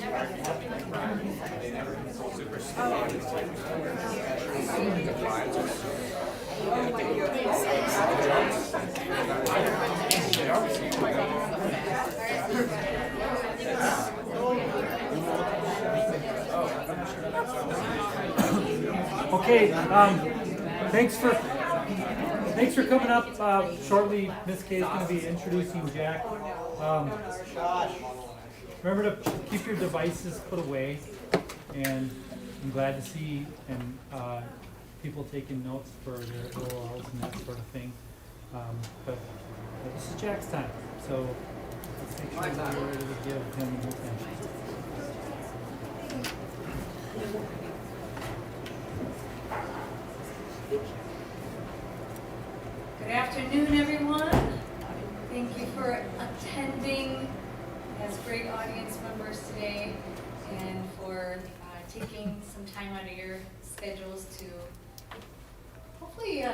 Okay, thanks for coming up shortly. Miss K is going to be introducing Jack. Remember to keep your devices put away, and I'm glad to see people taking notes for their OLs and that sort of thing. But this is Jack's time, so let's make sure that we're ready to give him attention. Good afternoon, everyone. Thank you for attending as great audience members today and for taking some time out of your schedules to hopefully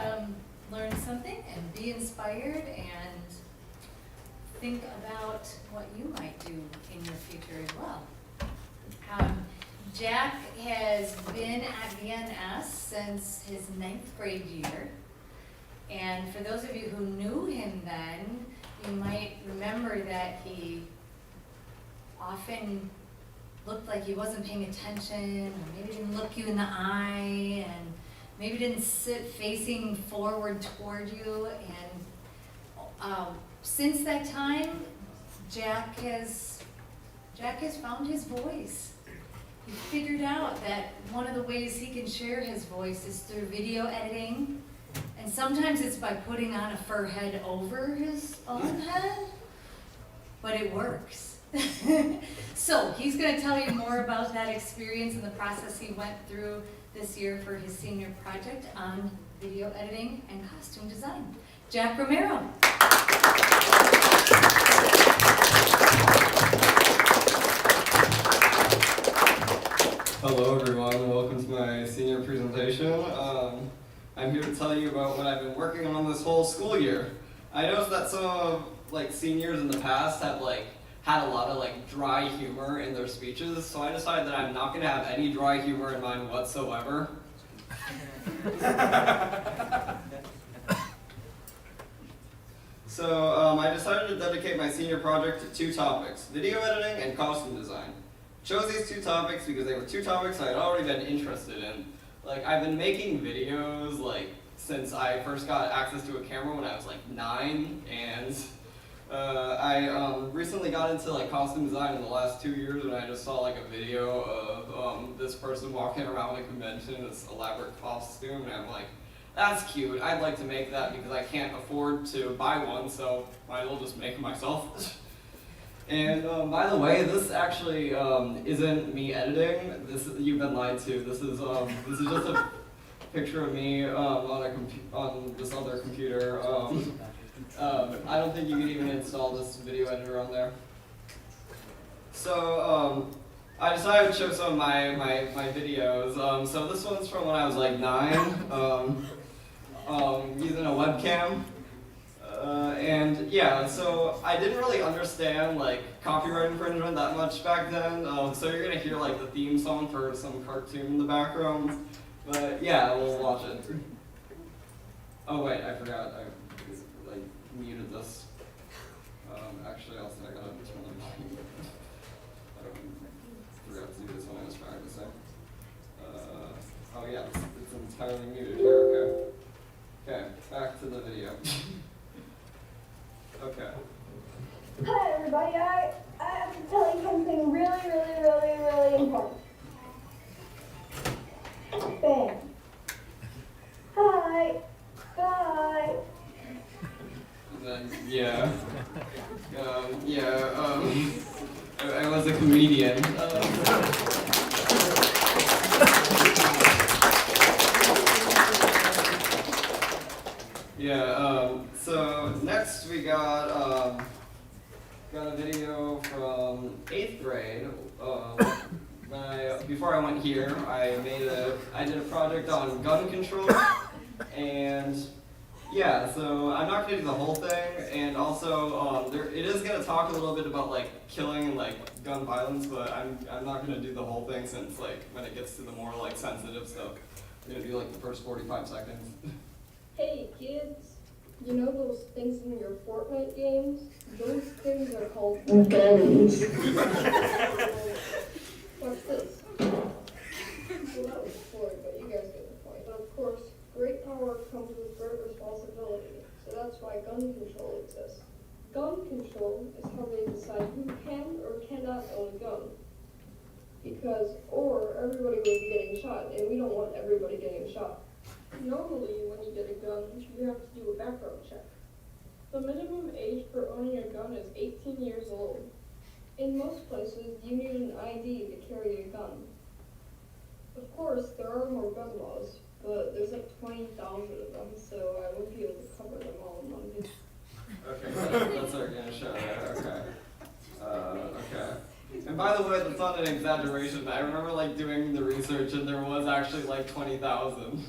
learn something and be inspired and think about what you might do in your future as well. Jack has been at VNS since his 9th grade year. And for those of you who knew him then, you might remember that he often looked like he wasn't paying attention, or maybe didn't look you in the eye, and maybe didn't sit facing forward toward you. And since that time, Jack has found his voice. He figured out that one of the ways he can share his voice is through video editing. And sometimes it's by putting on a fur head over his own head, but it works. So he's going to tell you more about that experience and the process he went through this year for his senior project on video editing and costume design. Jack Romero. Hello everyone, and welcome to my senior presentation. I'm here to tell you about what I've been working on this whole school year. I noticed that some of seniors in the past have had a lot of dry humor in their speeches, so I decided that I'm not going to have any dry humor in mine whatsoever. So I decided to dedicate my senior project to 2 topics, video editing and costume design. Chose these 2 topics because they were 2 topics I had already been interested in. I've been making videos since I first got access to a camera when I was 9, and I recently got into costume design in the last 2 years when I just saw a video of this person walking around a convention in this elaborate costume, and I'm like, that's cute, I'd like to make that because I can't afford to buy one, so might as well just make it myself. And by the way, this actually isn't me editing. You've been lied to. This is just a picture of me on this other computer. I don't think you can even install this video editor on there. So I decided to show some of my videos. So this one's from when I was 9, using a webcam. And yeah, so I didn't really understand copyright infringement that much back then. So you're gonna hear the theme song for some cartoon in the background. But yeah, we'll watch it. Oh wait, I forgot. I muted this. Actually, also I gotta turn the volume. I forgot to do this when I was practicing. Oh yeah, it's entirely muted here. Okay. Okay, back to the video. Okay. Hi everybody, I have to tell you something really important. Bang. Hi. Bye. And then, I was a comedian. So next we got a video from 8th grade. Before I went here, I did a project on gun control, and Yeah, so I'm not gonna do the whole thing, and also it is gonna talk a little bit about like killing and like gun violence, but I'm not gonna do the whole thing since like when it gets to the more like sensitive stuff, I'm gonna do like the first 45 seconds. Hey kids, you know those things in your Fortnite games? Those things are called guns. Watch this. Well, that was a story, but you guys get the point. But of course, great power comes with great responsibility, so that's why gun control exists. Gun control is how they decide who can or cannot own a gun. Because, or everybody would be getting shot, and we don't want everybody getting shot. Normally, when you get a gun, you have to do a background check. The minimum age for owning a gun is 18 years old. In most places, you need an ID to carry a gun. Of course, there are more gun laws, but there's like 20,000 of them, so I won't be able to cover them all in one video. Okay, that's our gonna show there. Okay. Okay. And by the way, that's not an exaggeration. I remember like doing the research, and there was actually like 20,000.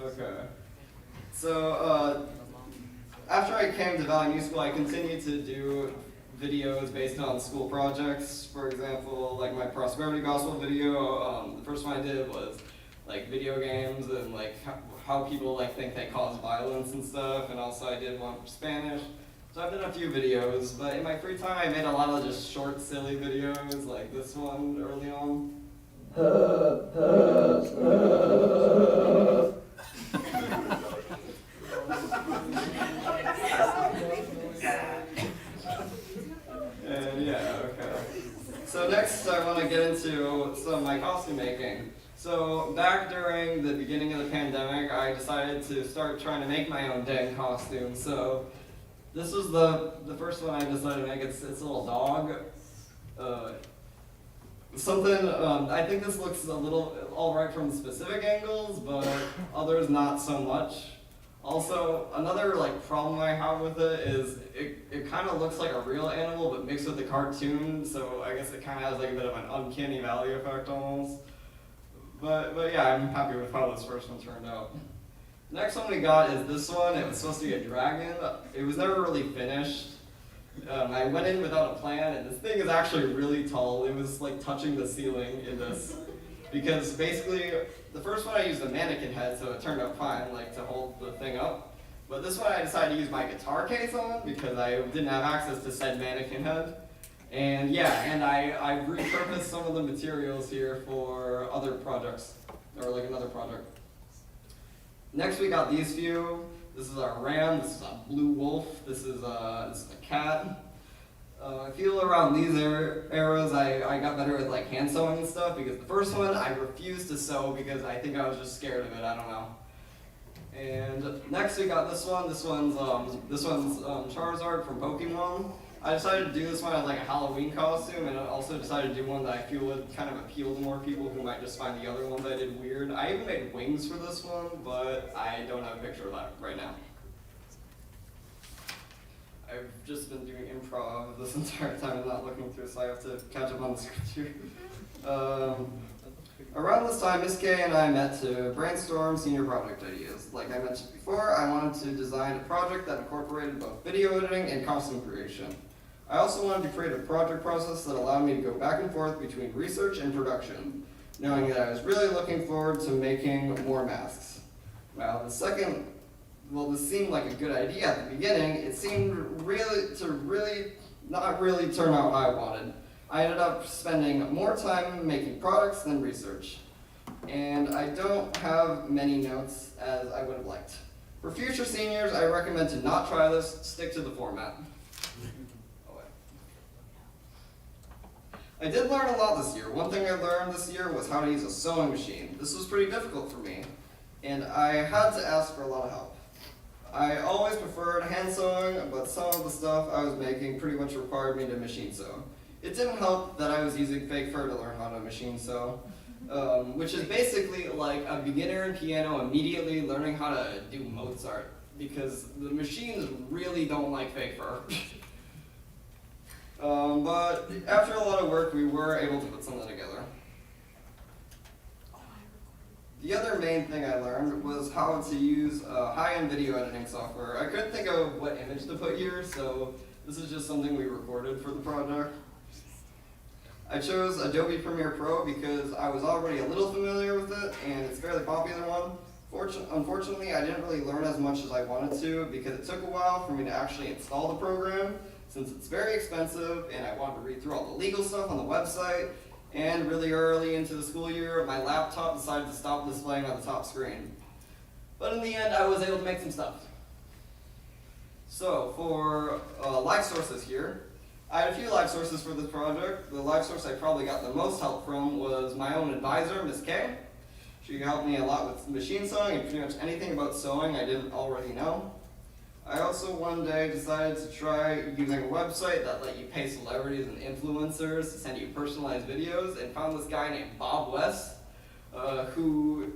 Okay. So after I came to Valley New School, I continued to do videos based on school projects. For example, like my prosperity gospel video. The first one I did was like video games and like how people like think they cause violence and stuff. And also I did one for Spanish. So I've done a few videos, but in my free time I made a lot of just short, silly videos, like this one early on. And yeah, okay. So next I want to get into some of my costume making. So back during the beginning of the pandemic, I decided to start trying to make my own dang costume. So this was the first one I decided to make. It's a little dog. I think this looks a little alright from specific angles, but others not so much. Also, another like problem I have with it is it kind of looks like a real animal, but mixed with the cartoon. So I guess it kind of has like a bit of an uncanny valley effect almost. But yeah, I'm happy with how this first one turned out. Next one we got is this one. It was supposed to be a dragon. It was never really finished. I went in without a plan, and this thing is actually really tall. It was like touching the ceiling in this. Because basically, the first one I used a mannequin head, so it turned out fine, like to hold the thing up. But this one I decided to use my guitar case on because I didn't have access to said mannequin head. And yeah, and I repurposed some of the materials here for other projects, or like another project. Next we got these few. This is our ram, this is a blue wolf, this is a cat. I feel around these eras I got better at like hand sewing and stuff, because the first one I refused to sew because I think I was just scared of it, I don't know. And next we got this one. This one's Charizard from Pokemon. I decided to do this one as like a Halloween costume, and I also decided to do one that I feel would kind of appeal to more people who might just find the other ones I did weird. I even made wings for this one, but I don't have a picture of that right now. I've just been doing improv this entire time and not looking through, so I have to catch up on the script here. Around this time, Miss Kay and I met to brainstorm senior project ideas. Like I mentioned before, I wanted to design a project that incorporated both video editing and costume creation. I also wanted to create a project process that allowed me to go back and forth between research and production, knowing that I was really looking forward to making more masks. Well, this seemed like a good idea at the beginning. It seemed not really turn out how I wanted. I ended up spending more time making products than research. And I don't have many notes as I would have liked. For future seniors, I recommend to not try this, stick to the format. I did learn a lot this year. One thing I learned this year was how to use a sewing machine. This was pretty difficult for me, and I had to ask for a lot of help. I always preferred hand sewing, but some of the stuff I was making pretty much required me to machine sew. It didn't help that I was using fake fur to learn how to machine sew, which is basically like a beginner in piano immediately learning how to do Mozart, because the machines really don't like fake fur. But after a lot of work, we were able to put something together. The other main thing I learned was how to use high-end video editing software. I couldn't think of what image to put here, so this is just something we recorded for the project. I chose Adobe Premiere Pro because I was already a little familiar with it, and it's a fairly popular one. Unfortunately, I didn't really learn as much as I wanted to because it took a while for me to actually install the program, since it's very expensive and I wanted to read through all the legal stuff on the website. And really early into the school year, my laptop decided to stop displaying on the top screen. But in the end, I was able to make some stuff. So for live sources here, I had a few live sources for this project. The live source I probably got the most help from was my own advisor, Ms. K. She helped me a lot with machine sewing and pretty much anything about sewing I didn't already know. I also one day decided to try using a website that let you pay celebrities and influencers to send you personalized videos, and found this guy named Bob West, who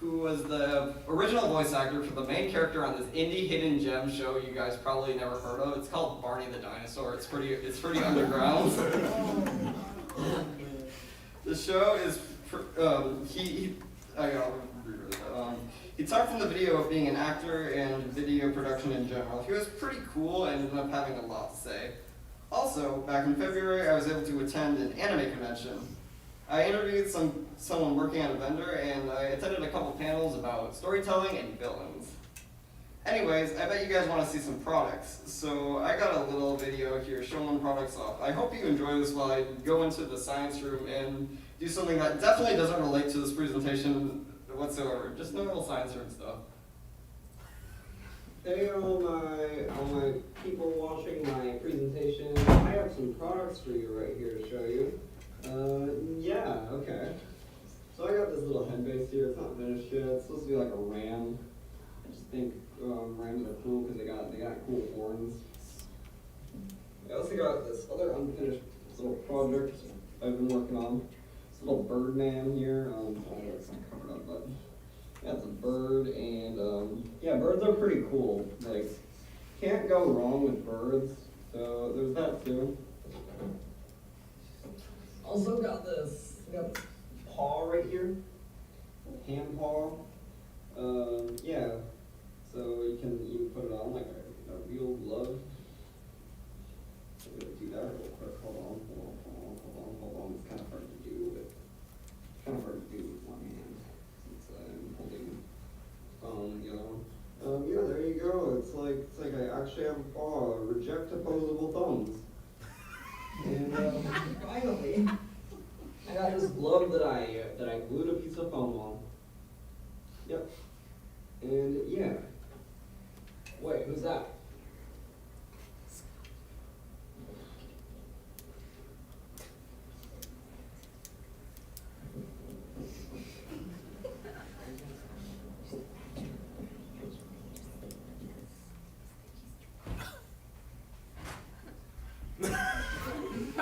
was the original voice actor for the main character on this indie hidden gem show you guys probably never heard of. It's called Barney the Dinosaur. It's pretty underground. The show is he talked from the video of being an actor and video production in general. He was pretty cool and ended up having a lot to say. Also, back in February, I was able to attend an anime convention. I interviewed someone working at a vendor, and I attended a couple panels about storytelling and villains. Anyways, I bet you guys want to see some products, so I got a little video here showing products off. I hope you enjoy this while I go into the science room and do something that definitely doesn't relate to this presentation whatsoever, just normal science room stuff. Hey, all my people watching my presentation, I have some products for you right here to show you. Yeah, okay. So I got this little head base here. It's not finished yet. It's supposed to be like a ram. I just think rams are cool because they got cool horns. I also got this other unfinished little project I've been working on. This little bird man here. I don't know if it's not covered up, but yeah, it's a bird, and yeah, birds are pretty cool. Like, can't go wrong with birds. So there's that too. Also got this paw right here, hand paw. Yeah, so you can put it on like a real glove. I'm gonna do that real quick. Hold on. It's kind of hard to do, but it's kind of hard to do with one hand since I'm holding the other one. Yeah, there you go. It's like I actually have a paw. Reject opposable thumbs. And finally, I got this glove that I glued a piece of foam on. Yep. And yeah. Wait, who's that?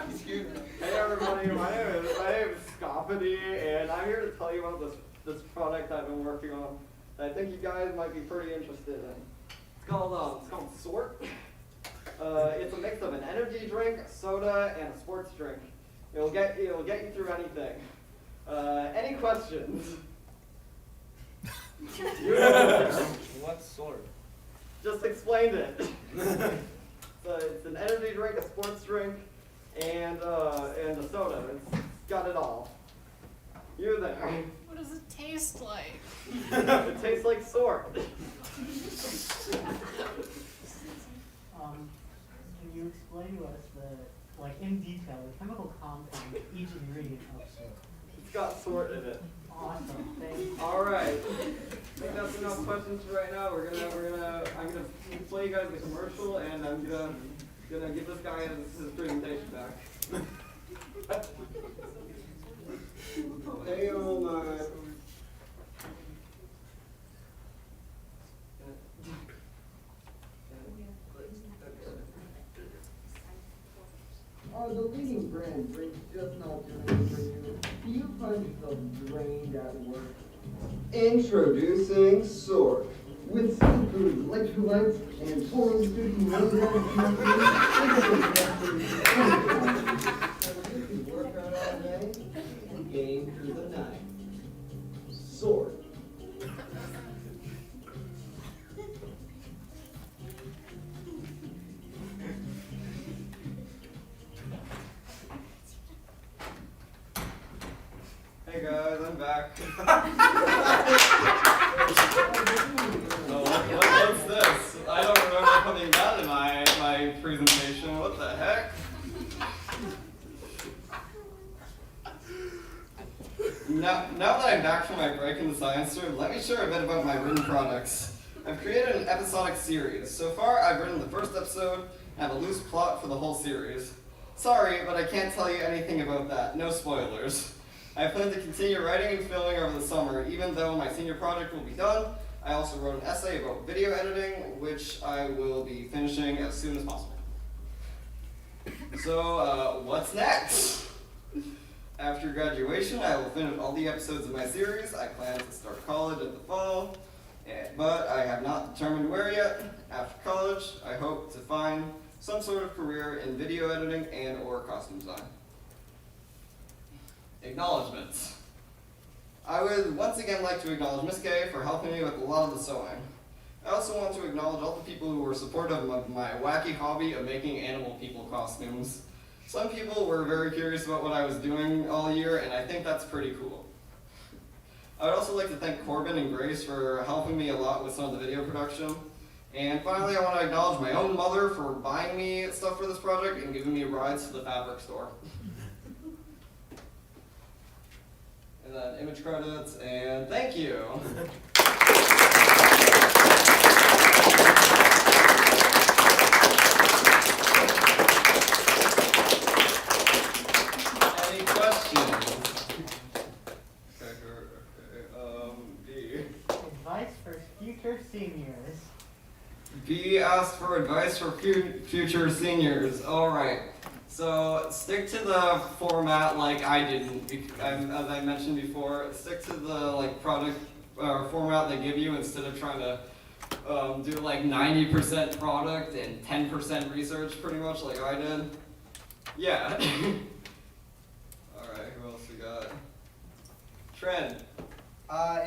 Excuse me. Hey everybody, my name is Scoppity, and I'm here to tell you about this product I've been working on that I think you guys might be pretty interested in. It's called Sort. It's a mix of an energy drink, a soda, and a sports drink. It'll get you through anything. Any questions? What sort? Just explained it. So it's an energy drink, a sports drink, and a soda. It's got it all. You there. What does it taste like? It tastes like Sort. Can you explain to us in detail the chemical compound of each ingredient of soap? It's got Sort in it. Awesome, thank you. All right. I think that's enough questions for right now. I'm gonna play you guys the commercial, and I'm gonna give this guy his presentation back. Hey, oh my. The leading brand drinks just not doing for you. Do you find yourself drained at work? Introducing Sort. With superfood electrolytes and 450 milligrams of caffeine, you can work out all day and game through the night. Sort. Hey guys, I'm back. What's this? I don't remember putting that in my presentation. What the heck? Now that I'm back from my break in the science room, let me share a bit about my written products. I've created an episodic series. So far, I've written the first episode and have a loose plot for the whole series. Sorry, but I can't tell you anything about that. No spoilers. I plan to continue writing and filming over the summer, even though my senior project will be done. I also wrote an essay about video editing, which I will be finishing as soon as possible. So, what's next? After graduation, I will finish all the episodes of my series. I plan to start college in the fall, but I have not determined where yet. After college, I hope to find some sort of career in video editing and or costume design. Acknowledgements. I would once again like to acknowledge Miss K for helping me with a lot of the sewing. I also want to acknowledge all the people who were supportive of my wacky hobby of making animal people costumes. Some people were very curious about what I was doing all year, and I think that's pretty cool. I would also like to thank Corbin and Grace for helping me a lot with some of the video production. And finally, I want to acknowledge my own mother for buying me stuff for this project and giving me rides to the fabric store. And then image credits, and thank you. Any questions? B. Advice for future seniors. B asked for advice for future seniors. All right. So stick to the format like I didn't. As I mentioned before, stick to the product format they give you instead of trying to do 90% product and 10% research, pretty much like I did. Yeah. All right. Who else we got? Trent.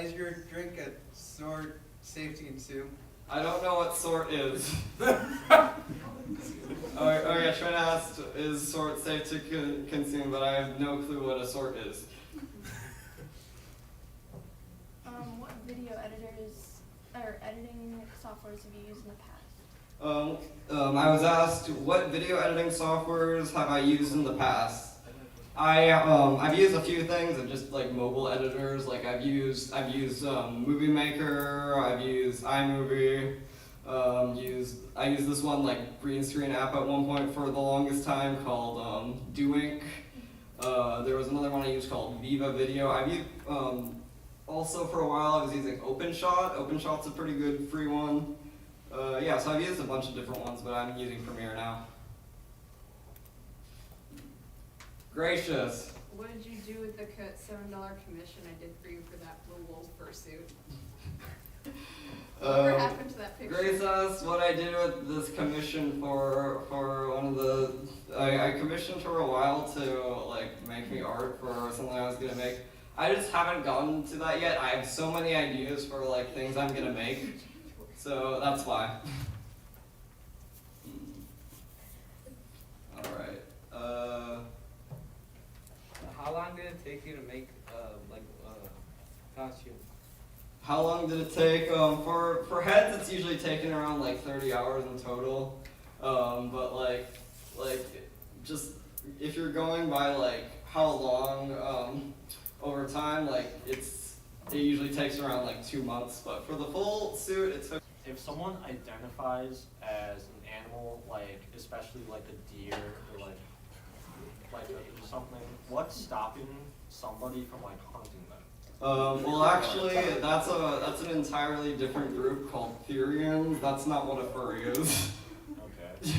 Is your drink a sort safe to consume? I don't know what sort is. Oh yeah, Trent asked, is sort safe to consume, but I have no clue what a sort is. What video editors or editing softwares have you used in the past? I was asked, what video editing softwares have I used in the past? I've used a few things, and just mobile editors. I've used Movie Maker. I've used iMovie. I used this one green screen app at one point for the longest time called Doink. There was another one I used called Viva Video. I've used also for a while I was using OpenShot. OpenShot's a pretty good free one. Yeah, so I've used a bunch of different ones, but I'm using Premiere now. Gracious. What did you do with the $7 commission I did for you for that blue wool fursuit? Whatever happened to that picture? Grace asked what I did with this commission for one of the. I commissioned her a while to make me art for something I was gonna make. I just haven't gotten to that yet. I have so many ideas for things I'm gonna make, so that's why. All right. How long did it take you to make costume? How long did it take? For heads, it's usually taken around 30 hours in total. But just if you're going by how long over time, it usually takes around 2 months. But for the full suit, it took. If someone identifies as an animal, especially a deer or something, what's stopping somebody from hunting them? Well, actually, that's an entirely different group called Therians. That's not what a furry is. Okay.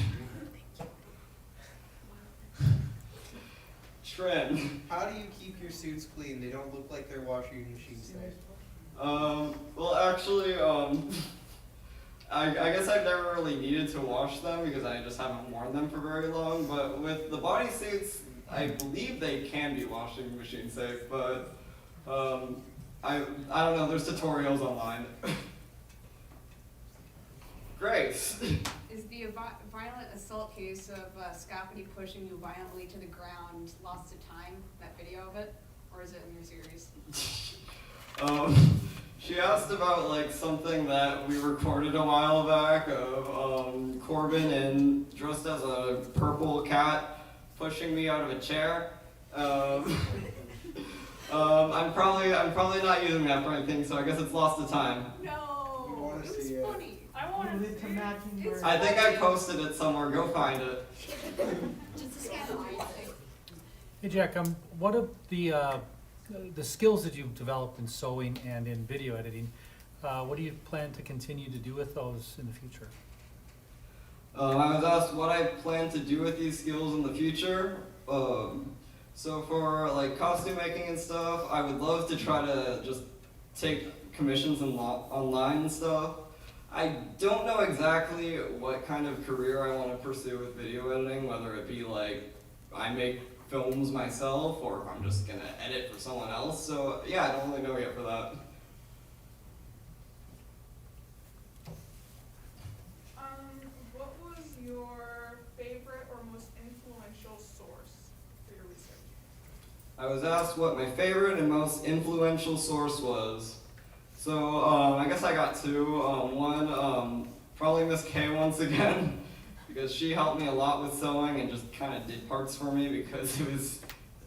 Trend. How do you keep your suits clean? They don't look like they're washing machine safe. Well, actually, I guess I've never really needed to wash them because I just haven't worn them for very long. But with the bodysuits, I believe they can be washing machine safe, but I don't know. There's tutorials online. Grace. Is the violent assault case of Scoppity pushing you violently to the ground lost to time, that video of it? or is it in your series? She asked about like something that we recorded a while back of Corbin and dressed as a purple cat pushing me out of a chair. I'm probably not using that for anything, so I guess it's lost to time. No, We wanna it was see it. funny. I want Move it to matching your. I think I posted it somewhere. Go find it. Just a scavenger. Hey Jack, what are the skills that you've developed in sewing and in video editing? What do you plan to continue to do with those in the future? I was asked what I plan to do with these skills in the future. So for like costume making and stuff, I would love to try to just take commissions online and stuff. I don't know exactly what kind of career I want to pursue with video editing, whether it be like I make films myself or if I'm just gonna edit for someone else. So yeah, I don't really know yet for that. What was your favorite or most influential source for your research? I was asked what my favorite and most influential source was. So I guess I got two. One, probably Miss K once again, because she helped me a lot with sewing and just kind of did parts for me because it was,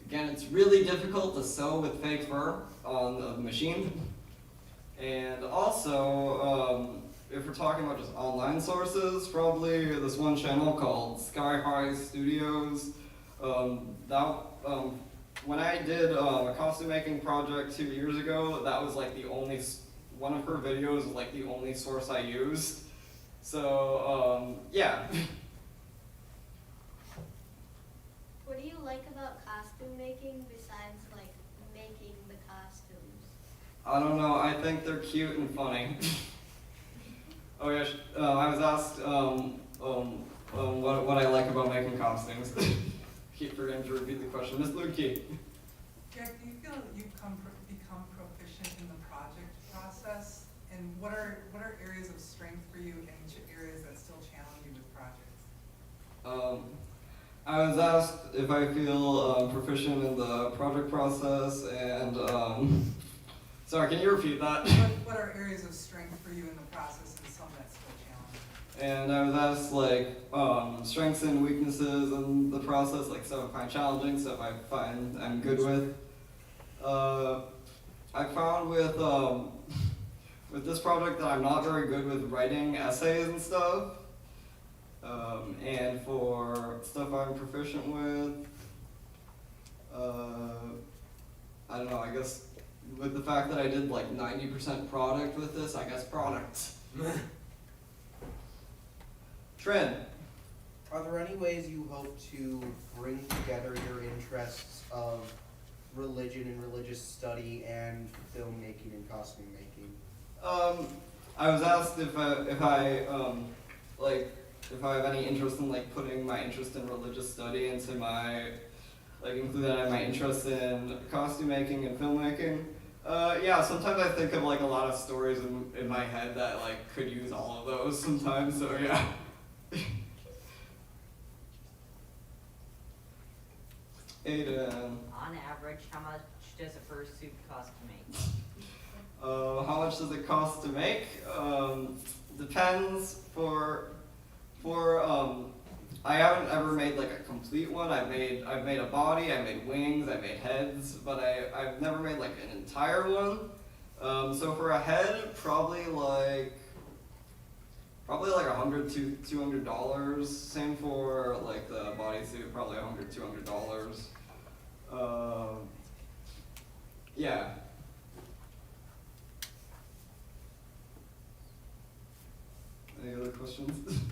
again, it's really difficult to sew with fake fur on the machine. And also, if we're talking about just online sources, probably this one channel called Sky High Studios. When I did a costume making project 2 years ago, that was like the only, one of her videos was like the only source I used. So, yeah. What do you like about costume making besides like making the costumes? I don't know, I think they're cute and funny. Oh yeah, I was asked what I like about making costumes. Keep forgetting to repeat the question. Ms. Lukey. Jack, do you feel you've become proficient in the project process? And what are areas of strength for you and areas that still challenge you with projects? I was asked if I feel proficient in the project process and, sorry, can you repeat that? What are areas of strength for you in the process and some that still challenge you? And I was asked like strengths and weaknesses in the process, like stuff I find challenging, stuff I find I'm good with. I found with this project that I'm not very good with writing essays and stuff. And for stuff I'm proficient with, I don't know, I guess with the fact that I did like 90% product with this, I guess product. Trin. Are there any ways you hope to bring together your interests of religion and religious study and filmmaking and costume making? I was asked if I have any interest in like putting my interest in religious study into my, like include that in my interest in costume making and filmmaking. Yeah, sometimes I think of like a lot of stories in my head that like could use all of those sometimes, so yeah. Aiden. On average, how much does a fursuit cost to make? How much does it cost to make? Depends. I haven't ever made like a complete one. I've made a body, I made wings, I made heads, but I've never made like an entire one. So for a head, probably like $100 to $200. Same for like the bodysuit, probably $100, $200. Yeah. Any other questions?